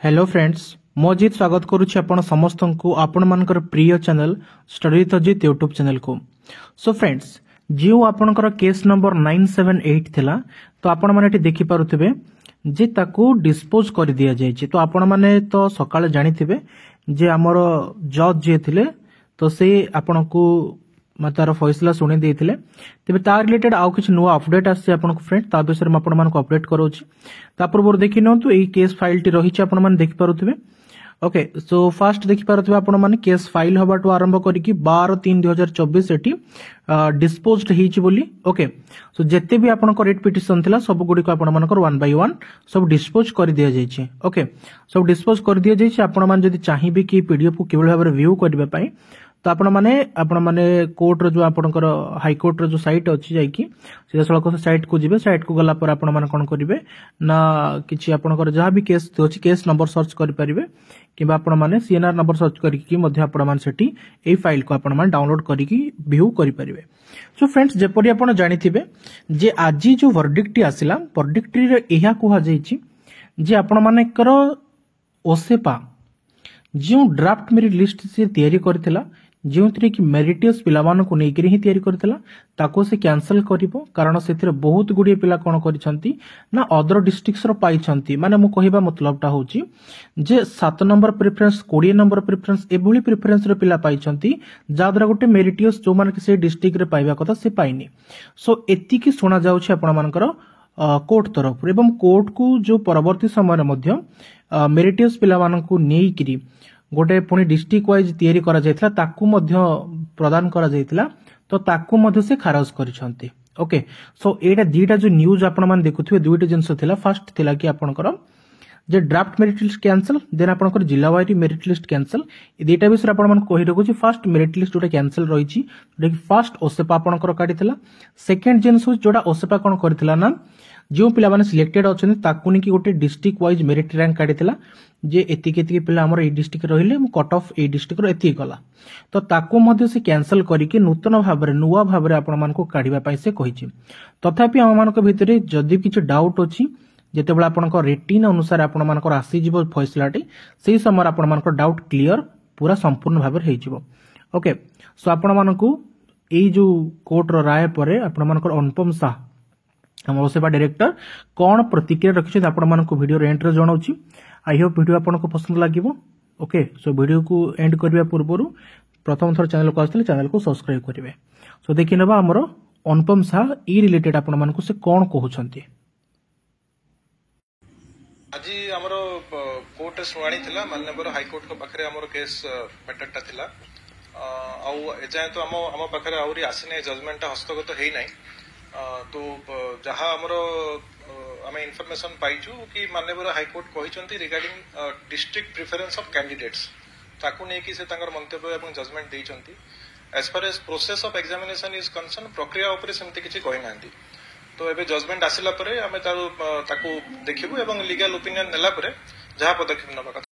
Hello friends मो अजित स्वागत करुच्ची आपण समस्त को आपण मानकर प्रिय channel study with Ajit YouTube channel को। सो फ्रेंड्स जो आपणकर केस नंबर 978 थिला तो आपण माने एठी देखि पारुथिबे जे ताकू डिस्पोज कर दिया जायछि। तो आपण माने तो सकाळे जानिथिबे जे हमर जज जे थिले तो से आपण को तार फैसला शुणी देते तेज तार रिलेटेड आउ कि नुआ अपडेट आसी फ्रेंड ता विषय में आप अपडेट करोची। ता पूर्व देखि नंतु एई केस फाइल टी रही आपण माने देखि पारुथिबे। ओके सो फास्ट देखि पारुथिबे आपण माने केस फाइल हबाटू आरंभ करिकि 12/3/2024 एटी डिस्पोज्ड हिची बोली। ओके सो जेते भी आपण को रेट पिटिशन थिला सब गुडी को आपण मानकर 1 बाय 1 सब डिस्पोज कर दिया जायछि। ओके सब डिस्पोज कर दिया जायछि। आपण मान जदि चाहिबे कि पीडीएफ को केवल भाबरे व्यू करबा पई तो आपण माने कोर्ट रो जो आपनकर हाई कोर्ट रो जो साइट अछि जाई कि सीधा सळक साइट को जिबे। साइट को गला पर आपण माने कोन करिवे ना किछि आपनकर जहां भी केस अछि केस नंबर सर्च करि परिबे किबा आपण माने सीएनआर नंबर सर्च करि कि मध्ये आपण मान सेठी एई फाइल को आपण मान डाउनलोड करि कि व्यू करि परिबे। सो फ्रेंड्स जेपरि आपण जानिथिबे जे आजि जो वर्डिक्ट आसिला वर्डिक्ट रे एहा कुहा जाईछि जे आपण मानेकर ओसेपा जो ड्राफ्ट मेरिट लिस्ट से तैयारी करथिला जो कि मेरिटियस पिलामान को लेकर ही तैयारी करथिला ताको से कैंसल करिवो कारण से बहुत गुडी पिला कोन करिसंती ना अदर डिस्ट्रिक्ट्स रो पाइछंती। माने मु कहिबा मतलबटा होची जे 7 नंबर प्रेफरेंस 20 नंबर प्रेफरेंस एभली प्रेफरेंस रो पिला पाइछंती जा द्वारा गोटे मेरिटियस जो मान के से डिस्ट्रिक्ट रे पाइबा कथा से पाइनी। सो एति की सुना जाउछि आपण मानकर कोर्ट तरफ एवं कोर्ट को जो परवर्ती समय मध्य मेरिटियस पिला मान को नेइकरी गोटे पुणी डिस्ट्रिक्ट वाइज तैयारी करा जायतिला ताकू मध्य प्रदान करा जायतिला तो ताकू मध्य से खारज करिसंती। ओके सो एटा दीटा जो न्यूज आपण मान देखुथिबे दुईटा जिंस थिला। फर्स्ट थिला कि आपनकर जे draft merit list cancel then आपनकर जिल्ला वाइज मेरिट लिस्ट कैंसल ए दीटा विषय आपण मान कहि रखुची। फर्स्ट मेरिट लिस्ट जोटा कैंसल रहिची जोटा कि फर्स्ट ओसेपा आपनकर काटिथिला। सेकंड जिंस जोटा ओसेपा कोन करथिला ना जो पिला माने सिलेक्टेड अछन ताकू नि कि गोटे डिस्ट्रिक्ट वाइज मेरिट रैंक काटिथिला जे एतिके पिला हमर ए डिस्ट्रिक्ट रहिले कट ऑफ ए डिस्ट्रिक्ट रो एति गला तो ताकू मध्ये से कैंसल करिके नूतन भाबरे नुवा भाबरे आपण मान को काढिबा पई से कहिछि। तथापि हम मान को भितरे जदि किछ डाउट अछि जेते बेला आपण को रेटिन अनुसार आपण मान को आसी जिवो फैसलाटी सेही समय आपण मान को डाउट क्लियर पूरा संपूर्ण भाबरे हेइ जिवो। ओके सो आपण मान को एई जो कोर्ट रो राय परे आपण मान को अनुपम शाह हम ओसेपा डायरेक्टर कौन प्रतिक्रिया रखिछन आपण मान को वीडियो एंड रे जणाउछि। आई होप वीडियो आपन को पसंद लागिवो। ओके सो वीडियो को एंड करबा पूर्वरु प्रथम थर चैनल को आस्तले चैनल को सब्सक्राइब करिवे। सो देखि नबा हमरो अनुपम शाह ई रिलेटेड आपण मान को से कोन कहउछंती। आज हमरो कोर्ट सुनानी थिला माननीय हाई कोर्ट को पाखरे हमरो केस मैटरटा थिला आ एजाय तो हम पाखरे आउरी आसिने जजमेंट हस्तगत हेइ नै तो जहाँ आमर आम इनफर्मेशन पाइचु कि माननीय हाईकोर्ट कहते regarding district preference of candidates ताकू नहीं से मंतव्य और जजमेंट देइचंती। As far as process of examination is concern प्रक्रिया उपरे सेमती किछि कहि नांती तो एबे जजमेंट आसिला परे आमे ताकू देखिबु एवं लीगल ओपिनियन नेला परे जहाँ पदक्षेप नबा